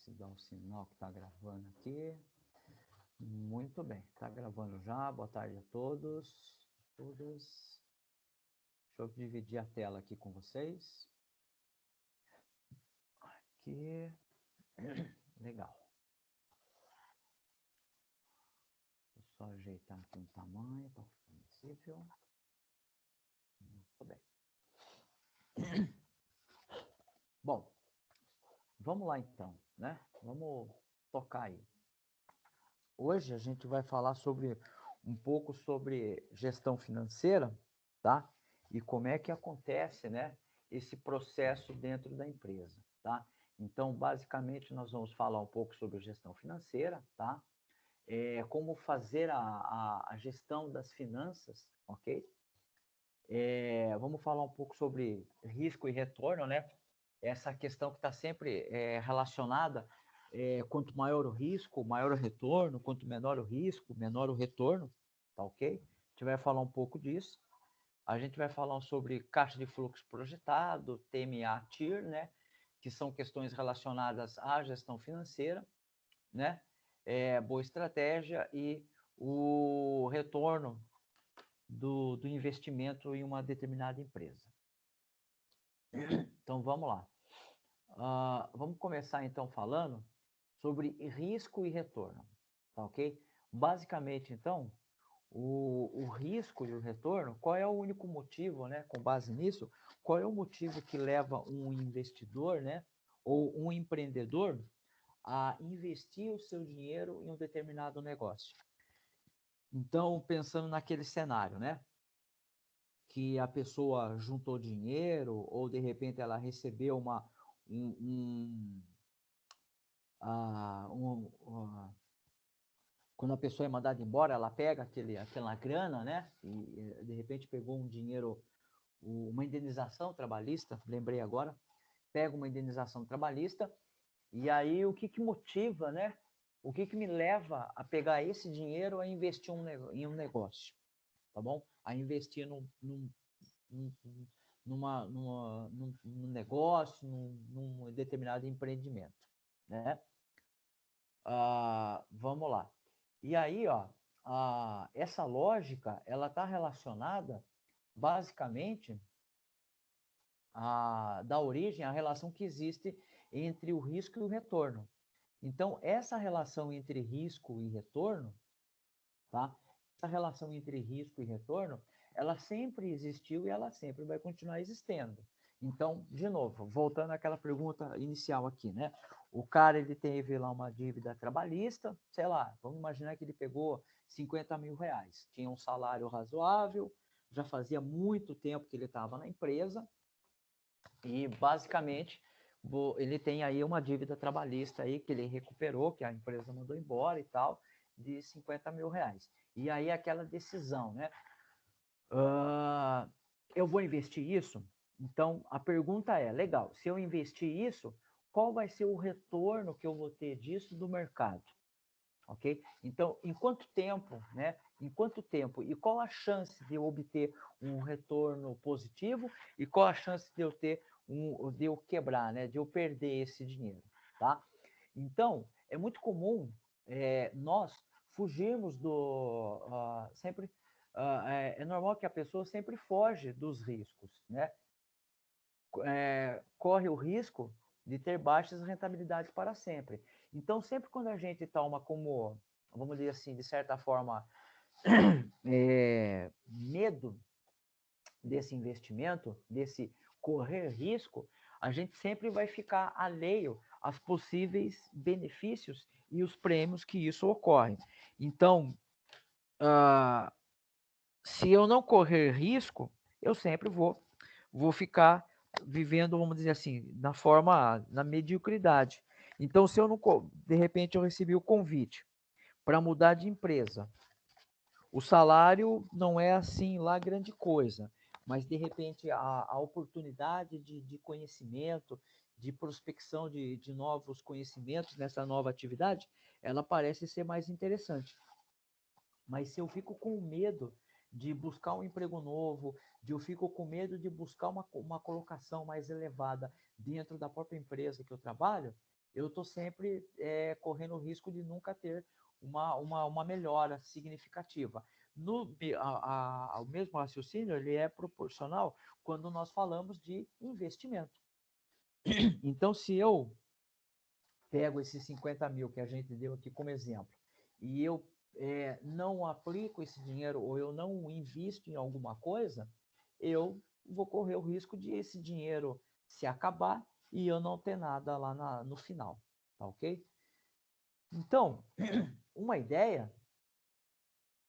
se dá um sinal que está gravando aqui. Muito bem, está gravando já. Boa tarde a todos, todas. Deixa eu dividir a tela aqui com vocês. Aqui. Legal. Vou só ajeitar aqui um tamanho para ficar visível. Muito bem. Bom, vamos lá então, né? Vamos tocar aí. Hoje a gente vai falar um pouco sobre gestão financeira, tá? E como é que acontece, né, esse processo dentro da empresa, tá? Então, basicamente, nós vamos falar um pouco sobre gestão financeira, tá? Como fazer a gestão das finanças, ok? Vamos falar um pouco sobre risco e retorno, né? Essa questão que está sempre relacionada, quanto maior o risco, maior o retorno, quanto menor o risco, menor o retorno, tá ok? A gente vai falar um pouco disso. A gente vai falar sobre caixa de fluxo projetado, TMA, TIR, né? Que são questões relacionadas à gestão financeira, né? Boa estratégia e o retorno do investimento em uma determinada empresa. Então, vamos lá. Vamos começar, então, falando sobre risco e retorno, tá ok? Basicamente, então, o risco e o retorno, qual é o único motivo, né? Com base nisso, qual é o motivo que leva um investidor, né? Ou um empreendedor a investir o seu dinheiro em um determinado negócio? Então, pensando naquele cenário, né? Que a pessoa juntou dinheiro ou de repente ela recebeu quando a pessoa é mandada embora, ela pega aquela grana, né? E de repente pegou um dinheiro, uma indenização trabalhista, lembrei agora, pega uma indenização trabalhista, e aí o que motiva, né? O que me leva a pegar esse dinheiro a investir em um negócio, tá bom? A investir num negócio, num determinado empreendimento, né? Vamos lá. E aí, ó, essa lógica, ela está relacionada, basicamente, da origem à relação que existe entre o risco e o retorno. Então, essa relação entre risco e retorno, tá? Essa relação entre risco e retorno, ela sempre existiu e ela sempre vai continuar existindo. Então, de novo, voltando àquela pergunta inicial aqui, né? O cara, ele teve lá uma dívida trabalhista, sei lá, vamos imaginar que ele pegou 50 mil reais, tinha um salário razoável, já fazia muito tempo que ele estava na empresa e, basicamente, ele tem aí uma dívida trabalhista aí que ele recuperou, que a empresa mandou embora e tal, de 50 mil reais. E aí aquela decisão, né? Eu vou investir isso? Então, a pergunta é, legal, se eu investir isso, qual vai ser o retorno que eu vou ter disso do mercado? Ok? Então, em quanto tempo, né? Em quanto tempo? E qual a chance de eu obter um retorno positivo e qual a chance de eu ter de eu quebrar, né? De eu perder esse dinheiro, tá? Então, é muito comum nós fugirmos sempre é normal que a pessoa sempre foge dos riscos, né? Corre o risco de ter baixas rentabilidades para sempre. Então, sempre quando a gente toma como, vamos dizer assim, de certa forma, medo desse investimento, desse correr risco, a gente sempre vai ficar alheio aos possíveis benefícios e os prêmios que isso ocorre. Então, se eu não correr risco, eu sempre vou ficar vivendo, vamos dizer assim, na mediocridade. Então, se eu não, de repente, eu recebi o convite para mudar de empresa, o salário não é assim lá grande coisa, mas de repente a oportunidade de conhecimento, de prospecção de novos conhecimentos nessa nova atividade, ela parece ser mais interessante. Mas se eu fico com medo de buscar um emprego novo, eu fico com medo de buscar uma colocação mais elevada dentro da própria empresa que eu trabalho, eu estou sempre correndo o risco de nunca ter uma melhora significativa. O mesmo raciocínio ele é proporcional quando nós falamos de investimento. Então, se eu pego esses 50 mil que a gente deu aqui como exemplo, e eu não aplico esse dinheiro ou eu não invisto em alguma coisa, eu vou correr o risco de esse dinheiro se acabar e eu não ter nada lá no final, tá ok? Então, uma ideia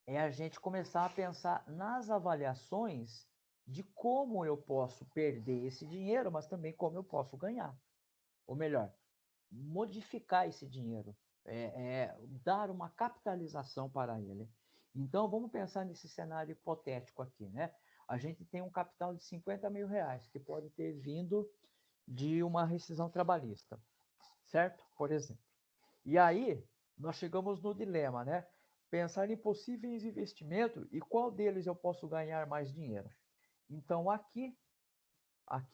é a gente começar a pensar nas avaliações de como eu posso perder esse dinheiro, mas também como eu posso ganhar. Ou melhor, modificar esse dinheiro, dar uma capitalização para ele. Então, vamos pensar nesse cenário hipotético aqui, né? A gente tem um capital de 50 mil reais, que pode ter vindo de uma rescisão trabalhista, certo? Por exemplo. E aí, nós chegamos no dilema, né? Pensar em possíveis investimentos e qual deles eu posso ganhar mais dinheiro. Então, aqui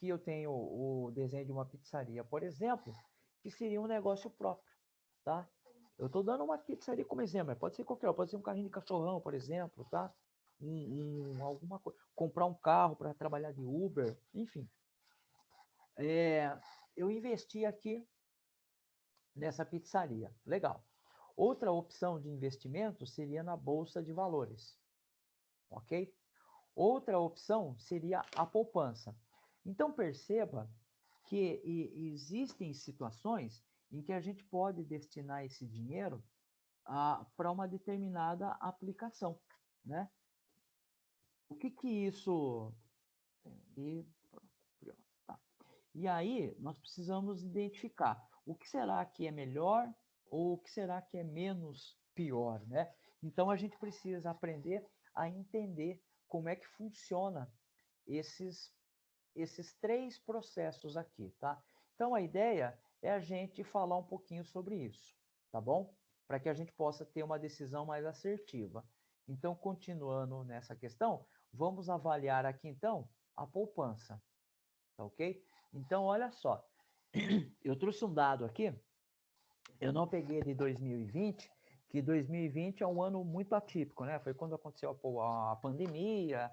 eu tenho o desenho de uma pizzaria, por exemplo, que seria um negócio próprio, tá? Eu estou dando uma pizzaria como exemplo, pode ser qualquer, pode ser um carrinho de cachorrão, por exemplo, tá? Alguma coisa, comprar um carro para trabalhar de Uber, enfim. Eu investi aqui nessa pizzaria, legal. Outra opção de investimento seria na bolsa de valores, ok? Outra opção seria a poupança. Então perceba que existem situações em que a gente pode destinar esse dinheiro para uma determinada aplicação, né? O que isso... E, tá. E aí nós precisamos identificar o que será que é melhor ou o que será que é menos pior, né? Então a gente precisa aprender a entender como é que funciona esses três processos aqui, tá? Então a ideia é a gente falar um pouquinho sobre isso, tá bom? Para que a gente possa ter uma decisão mais assertiva. Então, continuando nessa questão, vamos avaliar aqui então a poupança, tá ok? Então, olha só, eu trouxe um dado aqui, eu não peguei de 2020, que 2020 é um ano muito atípico, né? Foi quando aconteceu a pandemia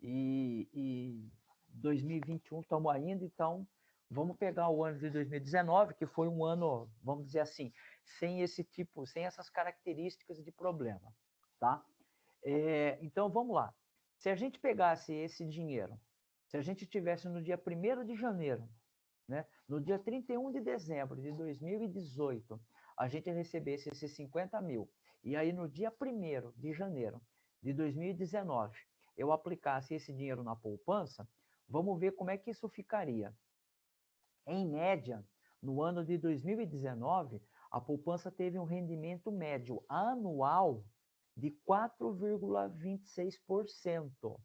e 2021 estamos ainda, então vamos pegar o ano de 2019, que foi um ano, vamos dizer assim, sem essas características de problema, tá? Então vamos lá. Se a gente pegasse esse dinheiro, se a gente tivesse no dia 1º de janeiro, né, no dia 31 de dezembro de 2018, a gente recebesse esses 50 mil, e aí no dia 1º de janeiro de 2019, eu aplicasse esse dinheiro na poupança, vamos ver como é que isso ficaria. Em média, no ano de 2019, a poupança teve um rendimento médio anual de 4,26%.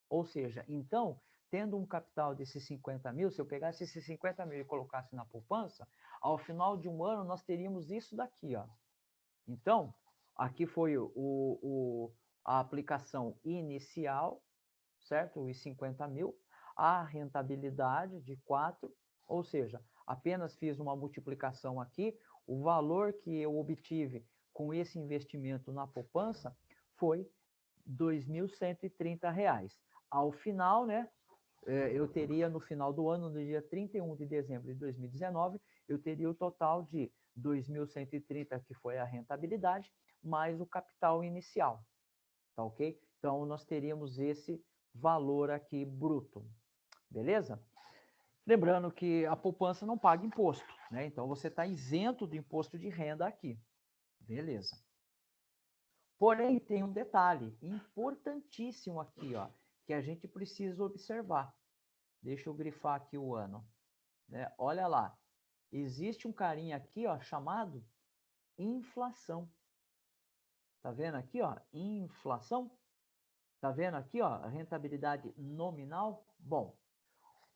Ou seja, então, tendo um capital desses 50 mil, se eu pegasse esses 50 mil e colocasse na poupança, ao final de um ano nós teríamos isso daqui, ó. Então, aqui foi a aplicação inicial, certo? Os 50 mil, a rentabilidade de 4, ou seja, apenas fiz uma multiplicação aqui, o valor que eu obtive com esse investimento na poupança foi R$ 2.130. Ao final, né, eu teria no final do ano, no dia 31 de dezembro de 2019, eu teria o total de 2.130, que foi a rentabilidade, mais o capital inicial, tá ok? Então, nós teríamos esse valor aqui bruto, beleza? Lembrando que a poupança não paga imposto, né? Então, você está isento do imposto de renda aqui, beleza? Porém, tem um detalhe importantíssimo aqui, ó, que a gente precisa observar. Deixa eu grifar aqui o ano, né? Olha lá, existe um carinha aqui, ó, chamado inflação. Tá vendo aqui, ó, inflação? Tá vendo aqui, ó, a rentabilidade nominal? Bom,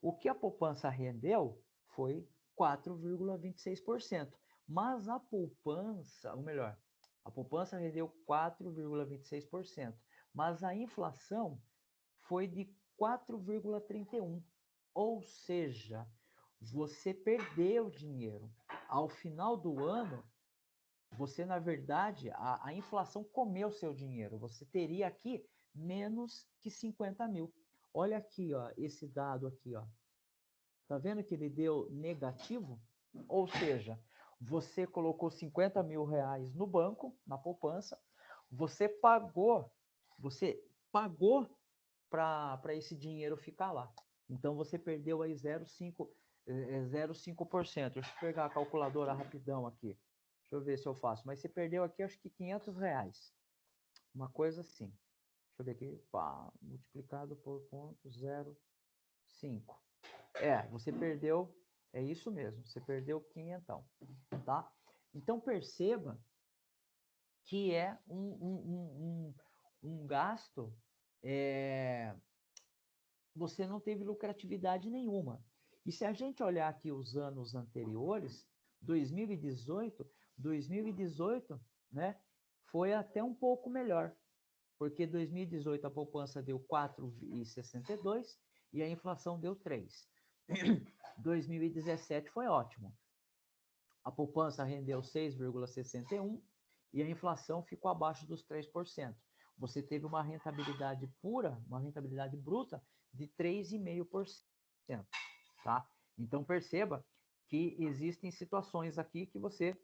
o que a poupança rendeu foi 4,26%, mas a poupança, ou melhor, a poupança rendeu 4,26%, mas a inflação foi de 4,31%, ou seja, você perdeu dinheiro. ao final do ano, você, na verdade, a inflação comeu seu dinheiro. Você teria aqui menos que 50 mil. Olha aqui, ó, esse dado aqui, ó. Tá vendo que ele deu negativo? Ou seja, você colocou 50 mil reais no banco, na poupança, você pagou para esse dinheiro ficar lá. Então você perdeu aí 0,5%. Deixa eu pegar a calculadora rapidão aqui. Deixa eu ver se eu faço. Mas você perdeu aqui, acho que 500 reais. Uma coisa assim. Deixa eu ver aqui. Pá, multiplicado por 0,5. Você perdeu, é isso mesmo, você perdeu 500, tá? Então perceba que é um gasto, você não teve lucratividade nenhuma. E se a gente olhar aqui os anos anteriores, 2018, né, foi até um pouco melhor, porque 2018 a poupança deu 4,62 e a inflação deu 3. 2017 foi ótimo. A poupança rendeu 6,61 e a inflação ficou abaixo dos 3%. Você teve uma rentabilidade pura, uma rentabilidade bruta de 3,5%, tá? Então perceba que existem situações aqui que você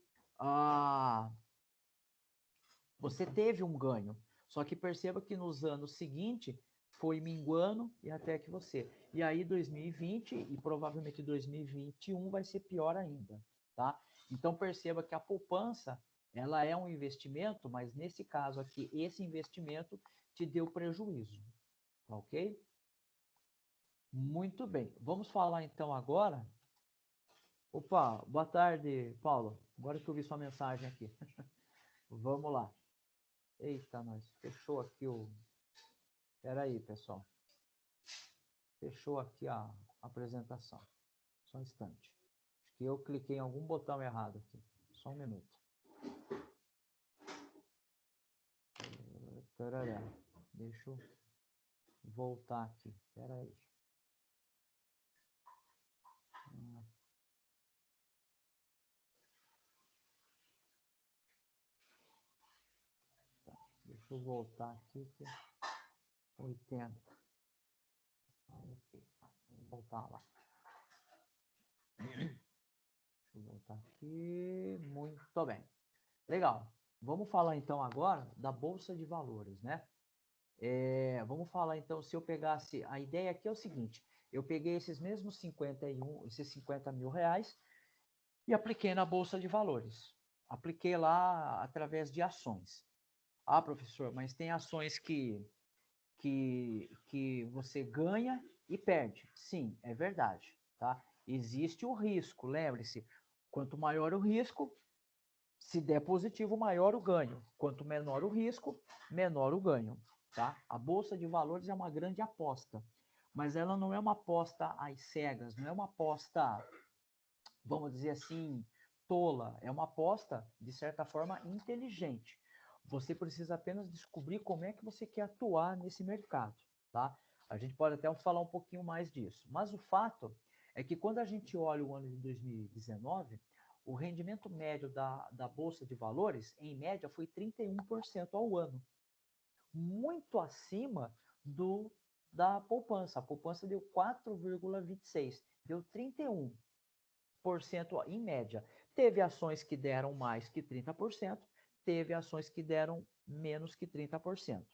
teve um ganho. Só que perceba que nos anos seguintes foi minguando e até que você. E aí 2020 e provavelmente 2021 vai ser pior ainda, tá? Então perceba que a poupança, ela é um investimento, mas nesse caso aqui, esse investimento te deu prejuízo, tá ok? Muito bem. Vamos falar então agora. Opa, boa tarde, Paulo. Agora que eu vi sua mensagem aqui. Vamos lá. Eita, nós fechou aqui o. Espera aí, pessoal. Fechou aqui a apresentação. Só um instante. Acho que eu cliquei em algum botão errado aqui. Só um minuto. Tarará. Deixa eu voltar aqui. Espera aí. Tá. Deixa eu voltar aqui. 80. Vou voltar lá. Deixa eu voltar aqui. Muito bem. Legal. Vamos falar então agora da Bolsa de Valores, né? Vamos falar então, se eu pegasse, a ideia aqui é o seguinte, eu peguei esses mesmos 50 mil reais e apliquei na Bolsa de Valores. Apliquei lá através de ações. Ah, professor, mas tem ações que você ganha e perde. Sim, é verdade, tá? Existe o risco, lembre-se, quanto maior o risco, se der positivo, maior o ganho. Quanto menor o risco, menor o ganho, tá? A bolsa de valores é uma grande aposta, mas ela não é uma aposta às cegas, não é uma aposta, vamos dizer assim, tola, é uma aposta de certa forma inteligente. Você precisa apenas descobrir como é que você quer atuar nesse mercado, tá? A gente pode até falar um pouquinho mais disso, mas o fato é que quando a gente olha o ano de 2019, o rendimento médio da Bolsa de Valores, em média, foi 31% ao ano, muito acima da poupança. A poupança deu 4,26%, deu 31% em média. Teve ações que deram mais que 30%, teve ações que deram menos que 30%.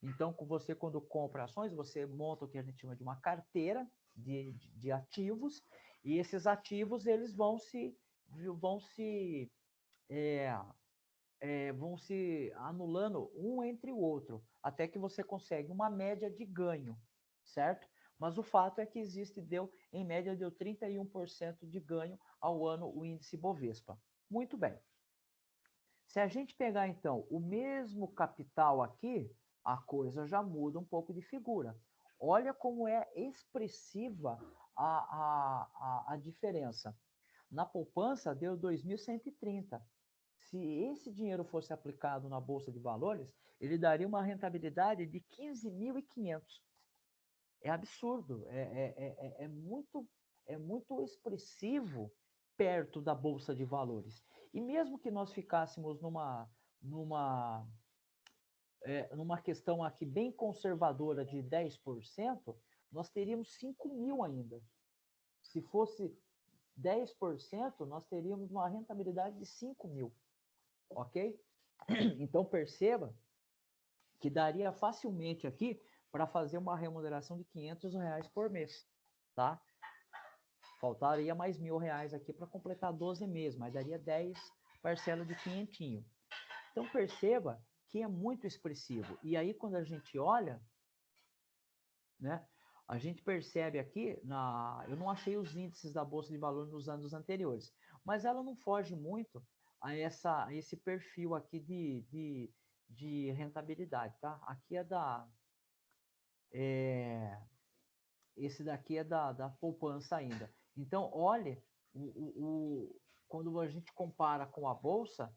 Então, você quando compra ações, você monta o que a gente chama de uma carteira de ativos, e esses ativos eles vão se é, vão se anulando um entre o outro, até que você consegue uma média de ganho, certo? Mas o fato é que em média, deu 31% de ganho ao ano o índice Bovespa. Muito bem. Se a gente pegar, então, o mesmo capital aqui, a coisa já muda um pouco de figura. Olha como é expressiva a diferença. Na poupança, deu 2.130. Se esse dinheiro fosse aplicado na Bolsa de Valores, ele daria uma rentabilidade de 15.500. É absurdo, é muito expressivo perto da Bolsa de Valores. E mesmo que nós ficássemos numa questão aqui bem conservadora de 10%, nós teríamos 5 mil ainda. Se fosse 10%, nós teríamos uma rentabilidade de 5 mil, ok? Então, perceba que daria facilmente aqui para fazer uma remuneração de R$ 500 por mês, tá? Faltaria mais R$ 1.000 aqui para completar 12 meses, mas daria 10 parcelas de 500. Então, perceba que é muito expressivo. E aí, quando a gente olha, né, a gente percebe aqui, eu não achei os índices da Bolsa de Valores nos anos anteriores, mas ela não foge muito a esse perfil aqui de rentabilidade, tá? Aqui esse daqui é da poupança ainda. Então, olhe, quando a gente compara com a Bolsa,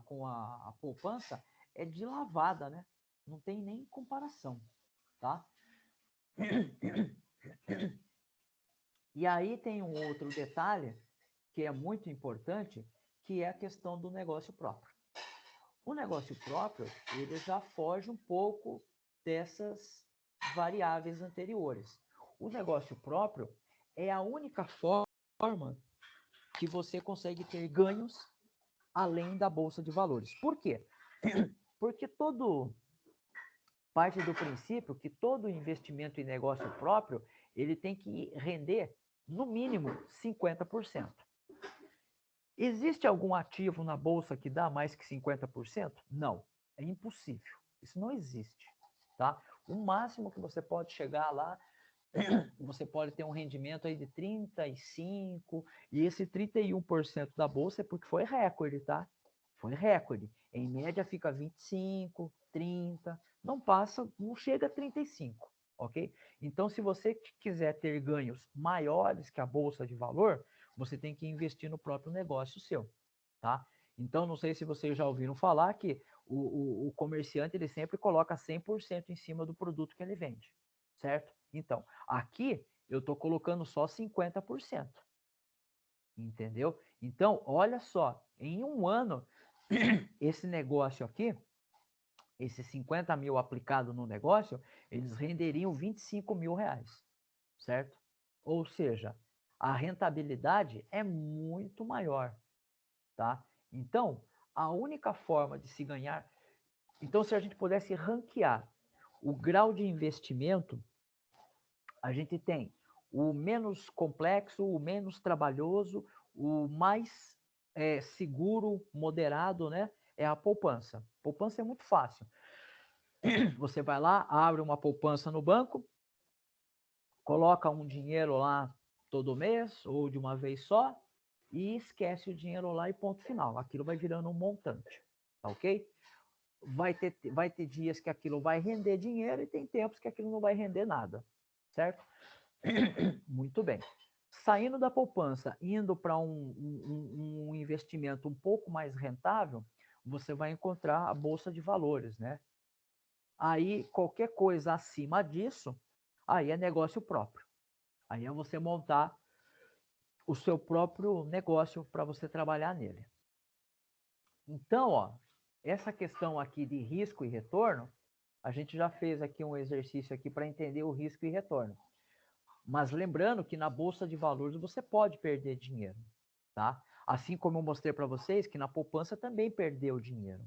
com a poupança, é de lavada, né? Não tem nem comparação, tá? E aí tem um outro detalhe que é muito importante, que é a questão do negócio próprio. O negócio próprio, ele já foge um pouco dessas variáveis anteriores. O negócio próprio é a única forma que você consegue ter ganhos além da Bolsa de Valores. Por quê? Porque parte do princípio que todo investimento em negócio próprio, ele tem que render no mínimo 50%. Existe algum ativo na bolsa que dá mais que 50%? Não, é impossível. Isso não existe, tá? O máximo que você pode chegar lá, você pode ter um rendimento aí de 35%, e esse 31% da bolsa é porque foi recorde, tá? Foi recorde. Em média fica 25%, 30%, não passa, não chega a 35%, ok? Então, se você quiser ter ganhos maiores que a bolsa de valor, você tem que investir no próprio negócio seu, tá? Então, não sei se vocês já ouviram falar que o comerciante, ele sempre coloca 100% em cima do produto que ele vende, certo? Então, aqui eu estou colocando só 50%, entendeu? Então, olha só, em um ano, esse negócio aqui, esses 50 mil aplicado no negócio, eles renderiam R$ 25.000, certo? Ou seja, a rentabilidade é muito maior, tá? Então, a única forma de se ganhar... Então, se a gente pudesse ranquear o grau de investimento, a gente tem o menos complexo, o menos trabalhoso, o mais seguro, moderado, né? É a poupança. Poupança é muito fácil. Você vai lá, abre uma poupança no banco, coloca um dinheiro lá todo mês ou de uma vez só e esquece o dinheiro lá e ponto final. Aquilo vai virando um montante, tá ok? Vai ter dias que aquilo vai render dinheiro e tem tempos que aquilo não vai render nada, certo? Muito bem. Saindo da poupança, indo para um investimento um pouco mais rentável, você vai encontrar a Bolsa de Valores, né? Aí, qualquer coisa acima disso, aí é negócio próprio. Aí é você montar o seu próprio negócio para você trabalhar nele. Então, ó, essa questão aqui de risco e retorno, a gente já fez aqui um exercício aqui para entender o risco e retorno. Mas lembrando que na bolsa de valores você pode perder dinheiro, tá? Assim como eu mostrei para vocês que na poupança também perdeu dinheiro.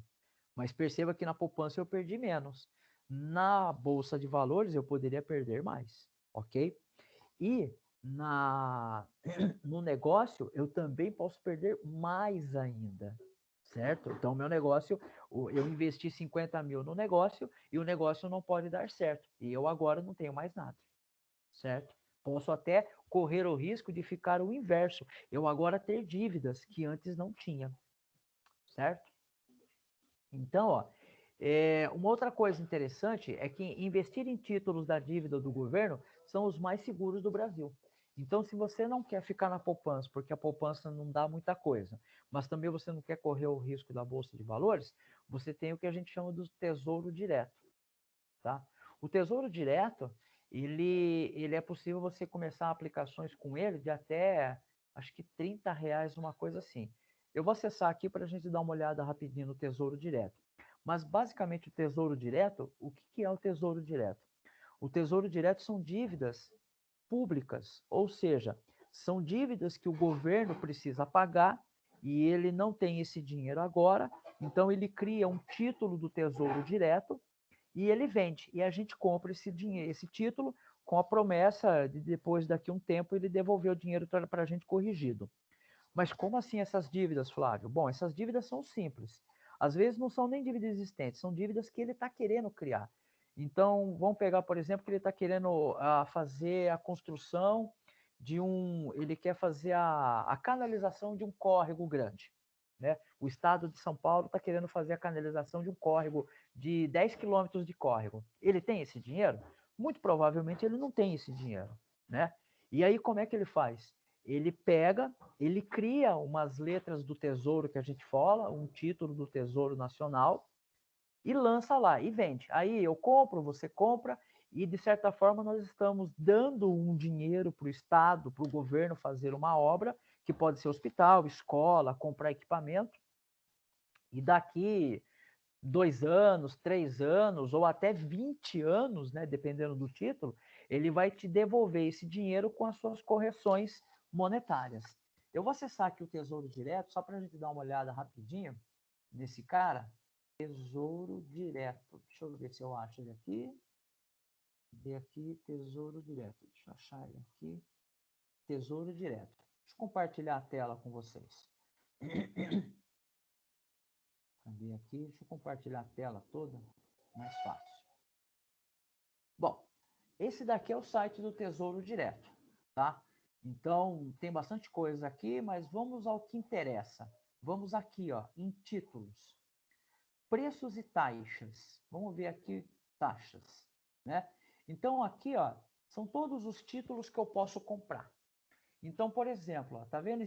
Mas perceba que na poupança eu perdi menos. Na bolsa de valores eu poderia perder mais, ok? E no negócio eu também posso perder mais ainda, certo? Então, meu negócio, eu investi 50 mil no negócio e o negócio não pode dar certo. E eu agora não tenho mais nada, certo? Posso até correr o risco de ficar o inverso. Eu agora ter dívidas que antes não tinha, certo? Então, ó, uma outra coisa interessante é que investir em títulos da dívida do governo são os mais seguros do Brasil. Então, se você não quer ficar na poupança, porque a poupança não dá muita coisa, mas também você não quer correr o risco da Bolsa de Valores, você tem o que a gente chama do Tesouro Direto, tá? O Tesouro Direto, ele é possível você começar aplicações com ele de até acho que R$ 30, uma coisa assim. Eu vou acessar aqui para a gente dar uma olhada rapidinho no Tesouro Direto. Mas, basicamente, o Tesouro Direto, o que é o Tesouro Direto? O Tesouro Direto são dívidas públicas, ou seja, são dívidas que o governo precisa pagar e ele não tem esse dinheiro agora, então ele cria um título do Tesouro Direto e ele vende. E a gente compra esse dinheiro, esse título com a promessa de depois, daqui a um tempo, ele devolver o dinheiro para a gente corrigido. Mas como assim essas dívidas, Flávio? Bom, essas dívidas são simples. Às vezes não são nem dívidas existentes, são dívidas que ele está querendo criar. Então, vamos pegar, por exemplo, que ele está querendo fazer a construção de um. Ele quer fazer a canalização de um córrego grande. Né? O estado de São Paulo está querendo fazer a canalização de um córrego de 10 quilômetros de córrego. Ele tem esse dinheiro? Muito provavelmente ele não tem esse dinheiro. Né? E aí, como é que ele faz? Ele pega, ele cria umas letras do Tesouro que a gente fala, um título do Tesouro Nacional, e lança lá e vende. Aí eu compro, você compra, e de certa forma nós estamos dando um dinheiro para o Estado, para o governo fazer uma obra, que pode ser hospital, escola, comprar equipamento, e daqui 2 anos, 3 anos, ou até 20 anos, né, dependendo do título, ele vai te devolver esse dinheiro com as suas correções monetárias. Eu vou acessar aqui o Tesouro Direto, só para a gente dar uma olhada rapidinho nesse cara. Tesouro Direto. Deixa eu ver se eu acho ele aqui. Cadê aqui? Tesouro Direto. Deixa eu achar ele aqui. Tesouro Direto. Deixa eu compartilhar a tela com vocês. Cadê aqui? Deixa eu compartilhar a tela toda. Mais fácil. Bom, esse daqui é o site do Tesouro Direto, tá? Então, tem bastante coisa aqui, mas vamos ao que interessa. Vamos aqui, ó, em títulos. Preços e taxas. Vamos ver aqui taxas, né? Então, aqui, ó, são todos os títulos que eu posso comprar. Então, por exemplo, ó, tá vendo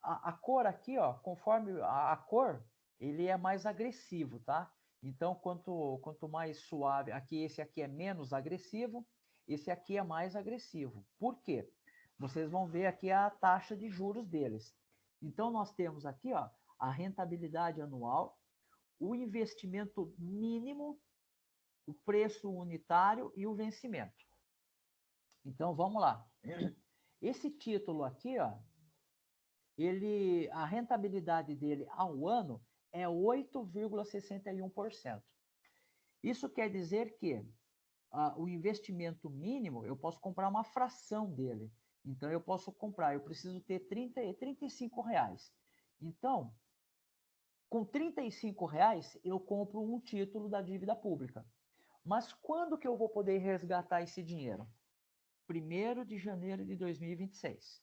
a cor aqui, ó, conforme a cor, ele é mais agressivo, tá? Então, quanto mais suave, aqui esse aqui é menos agressivo, esse aqui é mais agressivo. Por quê? Vocês vão ver aqui a taxa de juros deles. Então, nós temos aqui, ó, a rentabilidade anual, o investimento mínimo, o preço unitário e o vencimento. Então, vamos lá. Esse título aqui, ó, a rentabilidade dele ao ano é 8,61%. Isso quer dizer que o investimento mínimo, eu posso comprar uma fração dele. Então, eu posso comprar, eu preciso ter 35 reais. Então, com 35 reais, eu compro um título da dívida pública. Mas quando que eu vou poder resgatar esse dinheiro? 1º de janeiro de 2026.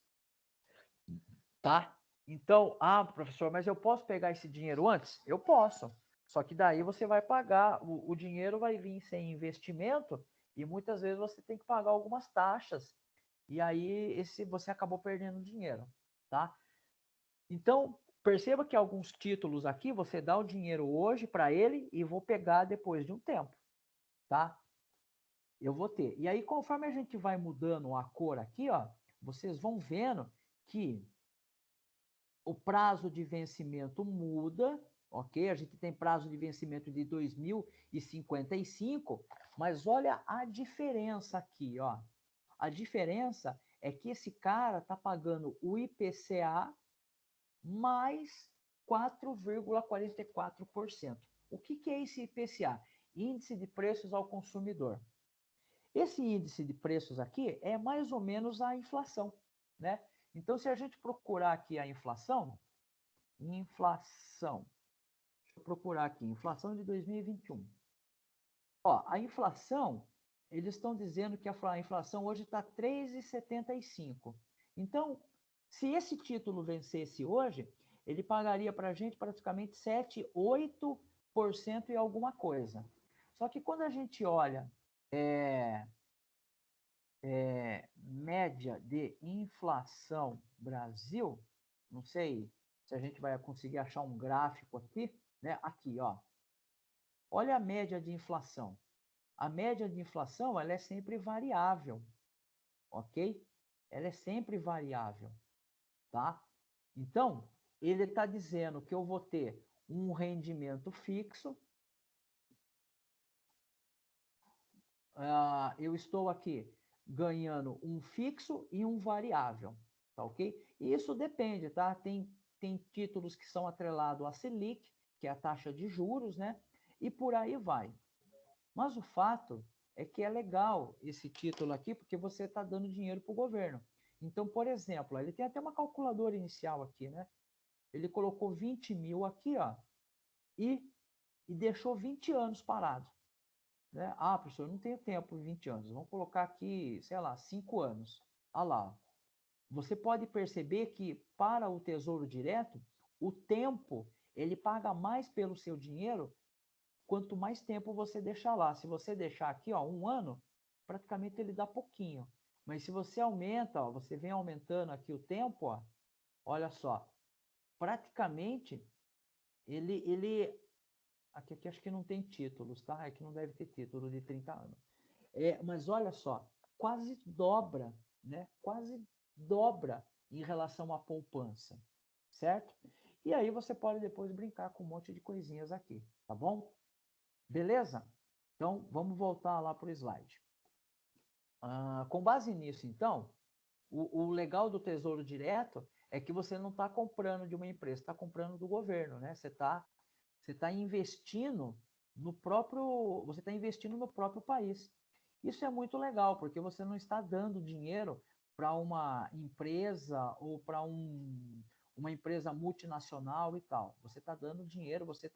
Tá? Então, professor, mas eu posso pegar esse dinheiro antes? Eu posso. Só que daí você vai pagar, o dinheiro vai vir sem investimento e muitas vezes você tem que pagar algumas taxas. E aí você acabou perdendo dinheiro, tá? Então, perceba que alguns títulos aqui você dá o dinheiro hoje para ele e vou pegar depois de um tempo, tá? Eu vou ter. E aí, conforme a gente vai mudando a cor aqui, ó, vocês vão vendo que o prazo de vencimento muda, ok? A gente tem prazo de vencimento de 2055, mas olha a diferença aqui, ó. A diferença é que esse cara está pagando o IPCA mais 4,44%. O que é esse IPCA? Índice de Preços ao Consumidor. Esse índice de preços aqui é mais ou menos a inflação, né? Então, se a gente procurar aqui a inflação, deixa eu procurar aqui, inflação de 2021. Ó, a inflação, eles estão dizendo que a inflação hoje está 3,75. Então, se esse título vencesse hoje, ele pagaria para a gente praticamente 7, 8% e alguma coisa. Só que quando a gente olha média de inflação Brasil, não sei se a gente vai conseguir achar um gráfico aqui, né? Aqui, ó. Olha a média de inflação. A média de inflação, ela é sempre variável, ok? Ela é sempre variável. tá? Então, ele está dizendo que eu vou ter um rendimento fixo. Eu estou aqui ganhando um fixo e um variável, tá ok? E isso depende, tá? Tem títulos que são atrelados à Selic, que é a taxa de juros, né? E por aí vai. Mas o fato é que é legal esse título aqui, porque você está dando dinheiro para o governo. Então, por exemplo, ele tem até uma calculadora inicial aqui, né? Ele colocou 20 mil aqui, ó, e deixou 20 anos parado. Né? Ah, professor, eu não tenho tempo 20 anos. Vamos colocar aqui, sei lá, 5 anos. Ah lá. Você pode perceber que para o Tesouro Direto, o tempo, ele paga mais pelo seu dinheiro quanto mais tempo você deixar lá. Se você deixar aqui, ó, 1 ano, praticamente ele dá pouquinho. Mas se você aumenta, ó, você vem aumentando aqui o tempo, ó, olha só, praticamente ele aqui acho que não tem títulos, tá? Aqui não deve ter título de 30 anos. Mas olha só, quase dobra, né? Quase dobra em relação à poupança, certo? E aí você pode depois brincar com um monte de coisinhas aqui, tá bom? Beleza? Então, vamos voltar lá para o slide. Com base nisso, então, o legal do Tesouro Direto é que você não está comprando de uma empresa, está comprando do governo, né? Você tá investindo você está investindo no próprio país. Isso é muito legal, porque você não está dando dinheiro para uma empresa ou para uma empresa multinacional e tal. Você está dando dinheiro, você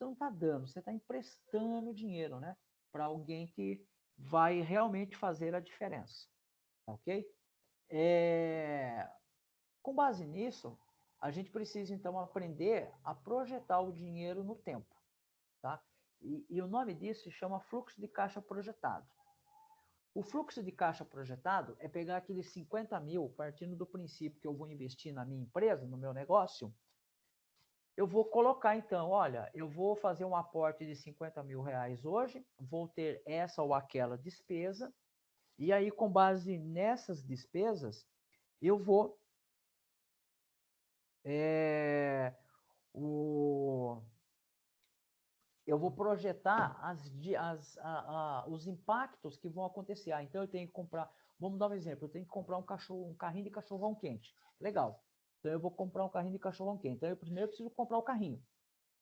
não está dando, você está emprestando dinheiro, né? Para alguém que vai realmente fazer a diferença, ok? Com base nisso, a gente precisa então aprender a projetar o dinheiro no tempo, tá? E o nome disso se chama fluxo de caixa projetado. O fluxo de caixa projetado é pegar aqueles 50 mil, partindo do princípio que eu vou investir na minha empresa, no meu negócio, eu vou colocar então, olha, eu vou fazer um aporte de 50 mil reais hoje, vou ter essa ou aquela despesa, e aí com base nessas despesas, eu vou é, eu vou projetar os impactos que vão acontecer. Então eu tenho que comprar, vamos dar um exemplo, eu tenho que comprar um carrinho de cachorrão quente. Legal. Então eu vou comprar um carrinho de cachorrão quente. Então eu primeiro preciso comprar o carrinho,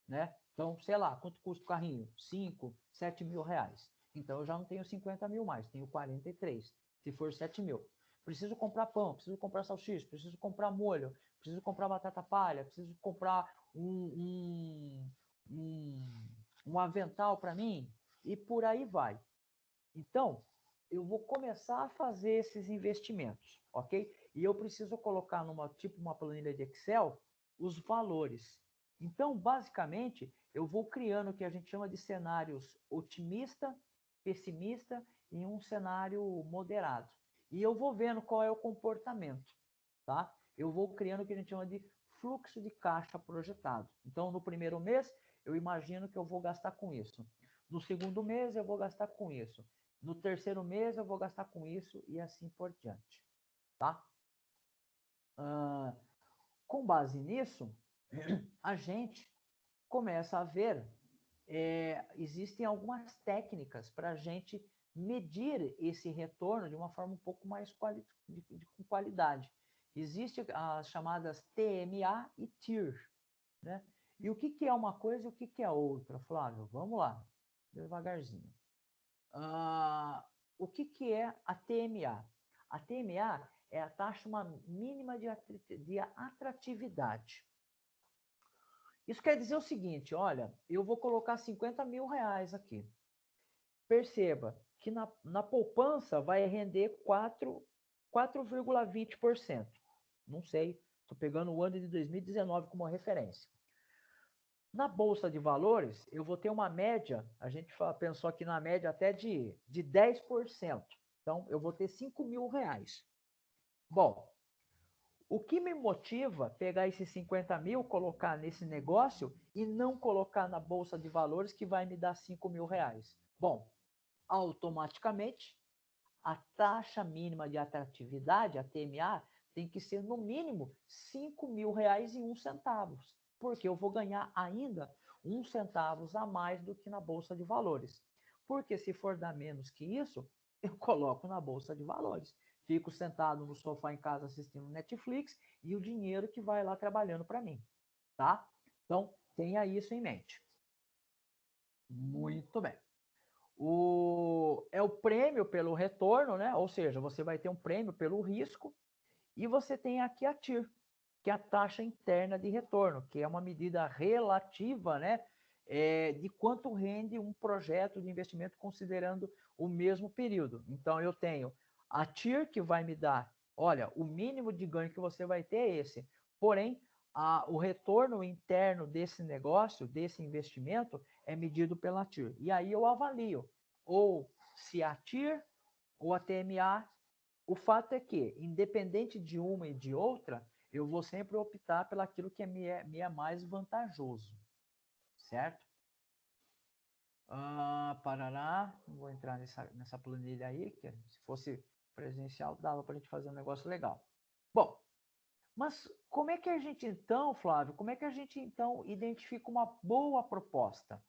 né? Então, sei lá, quanto custa o carrinho? 5, 7 mil reais. Então eu já não tenho 50 mil mais, tenho 43, se for 7 mil. Preciso comprar pão, preciso comprar salsicha, preciso comprar molho, preciso comprar batata palha, preciso comprar um, um avental para mim, e por aí vai. Então, eu vou começar a fazer esses investimentos, ok? E eu preciso colocar uma planilha de Excel os valores. Então, basicamente, eu vou criando o que a gente chama de cenários otimista, pessimista e um cenário moderado. E eu vou vendo qual é o comportamento, tá? Eu vou criando o que a gente chama de fluxo de caixa projetado. Então, no primeiro mês, eu imagino que eu vou gastar com isso. No segundo mês, eu vou gastar com isso. No terceiro mês, eu vou gastar com isso e assim por diante, tá? Com base nisso, a gente começa a ver, existem algumas técnicas para a gente medir esse retorno de uma forma um pouco mais com qualidade. Existem as chamadas TMA e TIR, né? E o que é uma coisa e o que é outra, Flávio? Vamos lá, devagarzinho. O que é a TMA? A TMA é a taxa mínima de atratividade. Isso quer dizer o seguinte, olha, eu vou colocar 50 mil reais aqui. Perceba que na poupança vai render 4,20%. Não sei, estou pegando o ano de 2019 como referência. Na Bolsa de Valores, eu vou ter uma média, a gente pensou aqui na média até de 10%. Então, eu vou ter 5 mil reais. Bom, o que me motiva pegar esses 50 mil, colocar nesse negócio e não colocar na Bolsa de Valores que vai me dar 5 mil reais? Bom, automaticamente, a taxa mínima de atratividade, a TMA, tem que ser no mínimo R$ 5.000,01, porque eu vou ganhar ainda 1 centavo a mais do que na Bolsa de Valores. Porque se for dar menos que isso, eu coloco na Bolsa de Valores. Fico sentado no sofá em casa assistindo Netflix e o dinheiro que vai lá trabalhando para mim, tá? Então, tenha isso em mente. Muito bem. É o prêmio pelo retorno, né? Ou seja, você vai ter um prêmio pelo risco e você tem aqui a TIR, que é a taxa interna de retorno, que é uma medida relativa, né? De quanto rende um projeto de investimento considerando o mesmo período. Então, eu tenho a TIR, que vai me dar, olha, o mínimo de ganho que você vai ter é esse. Porém, o retorno interno desse negócio, desse investimento, é medido pela TIR. E aí eu avalio ou se a TIR ou a TMA. O fato é que, independente de uma e de outra, eu vou sempre optar pelaquilo que me é mais vantajoso, certo? Parará, não vou entrar nessa planilha aí, que se fosse presencial dava para a gente fazer um negócio legal. Bom, mas como é que a gente então, Flávio, como é que a gente então identifica uma boa proposta?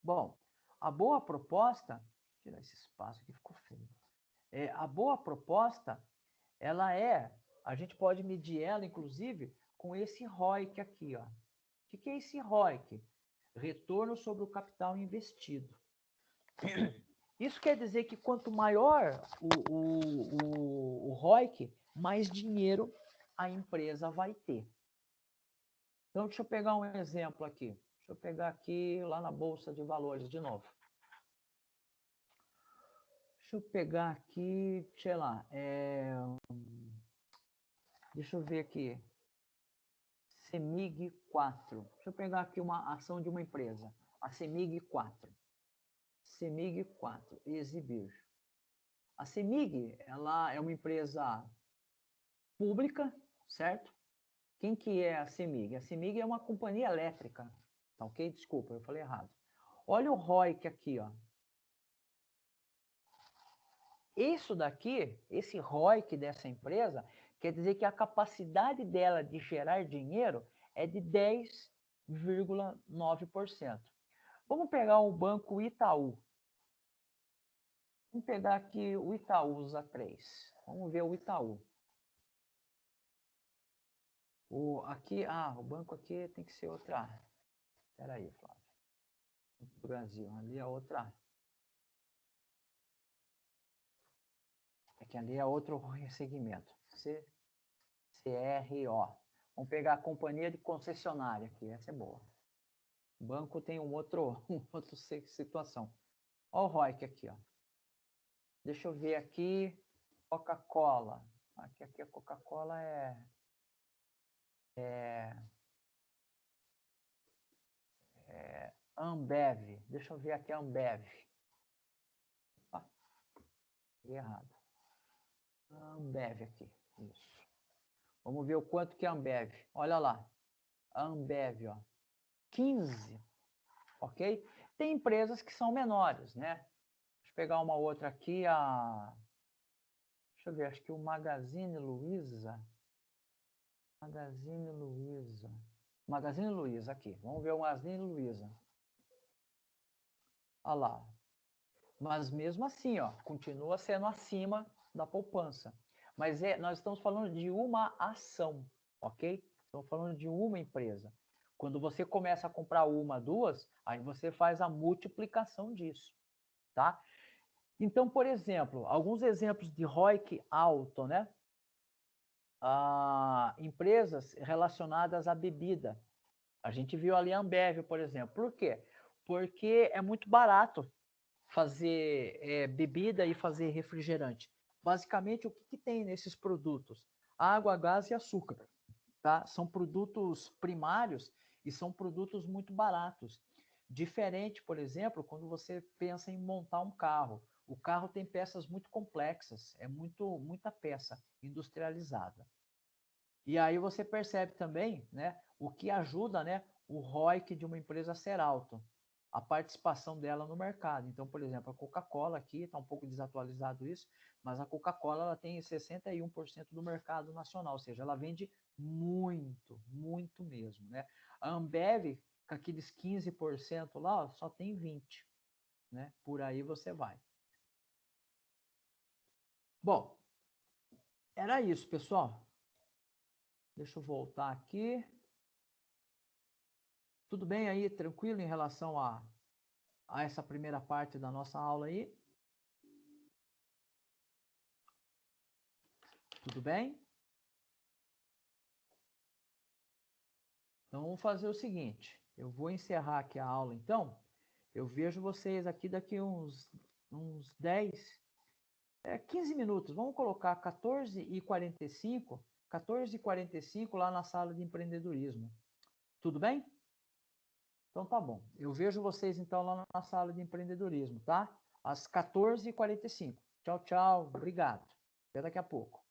Bom, a boa proposta, vou tirar esse espaço aqui, ficou feio. A boa proposta, a gente pode medir ela, inclusive, com esse ROIC aqui, ó. O que é esse ROIC? Retorno sobre o capital investido. Isso quer dizer que quanto maior o ROIC, mais dinheiro a empresa vai ter. Então, deixa eu pegar um exemplo aqui. Deixa eu pegar aqui lá na Bolsa de Valores de novo. Deixa eu pegar aqui, sei lá, deixa eu ver aqui. CEMIG 4. Deixa eu pegar aqui uma ação de uma empresa. A CEMIG 4. CEMIG 4. Exibir. A CEMIG, ela é uma empresa pública, certo? Quem que é a CEMIG? A CEMIG é uma companhia elétrica. Tá ok? Desculpa, eu falei errado. Olha o ROIC aqui, ó. Isso daqui, esse ROIC dessa empresa, quer dizer que a capacidade dela de gerar dinheiro é de 10,9%. Vamos pegar o banco Itaú. Vamos pegar aqui o Itaúsa 3. Vamos ver o Itaú. O banco aqui tem que ser outra. Espera aí, Flávio. Brasil, ali é outra. É que ali é outro segmento. CRO. Vamos pegar a companhia de concessionária aqui, essa é boa. O banco tem outra situação. Olha o ROIC aqui, ó. Deixa eu ver aqui. Coca-Cola. Aqui a Coca-Cola Ambev. Deixa eu ver aqui a Ambev. Errado. Ambev aqui. Isso. Vamos ver o quanto que é a Ambev. Olha lá. A Ambev, ó. 15. Ok? Tem empresas que são menores, né? Deixa eu pegar uma outra aqui. Deixa eu ver, acho que o Magazine Luiza. Magazine Luiza aqui. Vamos ver o Magazine Luiza. Olha lá. Mas mesmo assim, ó, continua sendo acima da poupança. Mas nós estamos falando de uma ação, ok? Estamos falando de uma empresa. Quando você começa a comprar uma, duas, aí você faz a multiplicação disso, tá? Então, por exemplo, alguns exemplos de ROIC alto, né? Empresas relacionadas à bebida. A gente viu ali a Ambev, por exemplo. Por quê? Porque é muito barato fazer bebida e fazer refrigerante. Basicamente, o que tem nesses produtos? Água, gás e açúcar. Tá? São produtos primários e são produtos muito baratos. Diferente, por exemplo, quando você pensa em montar um carro. O carro tem peças muito complexas, é muita peça industrializada. E aí você percebe também, né, o que ajuda, né, o ROIC de uma empresa a ser alto. a participação dela no mercado. Então, por exemplo, a Coca-Cola aqui, está um pouco desatualizado isso, mas a Coca-Cola ela tem 61% do mercado nacional, ou seja, ela vende muito, muito mesmo, né? A Ambev, com aqueles 15% lá, só tem 20%, né? Por aí você vai. Bom, era isso, pessoal. Deixa eu voltar aqui. Tudo bem aí? Tranquilo em relação a essa primeira parte da nossa aula aí? Tudo bem? Então vamos fazer o seguinte, eu vou encerrar aqui a aula então, eu vejo vocês aqui daqui uns 10, 15 minutos, vamos colocar 14h45, 14h45 lá na sala de empreendedorismo. Tudo bem? Então tá bom, eu vejo vocês então lá na sala de empreendedorismo, tá? Às 14h45. Tchau, tchau, obrigado. Até daqui a pouco.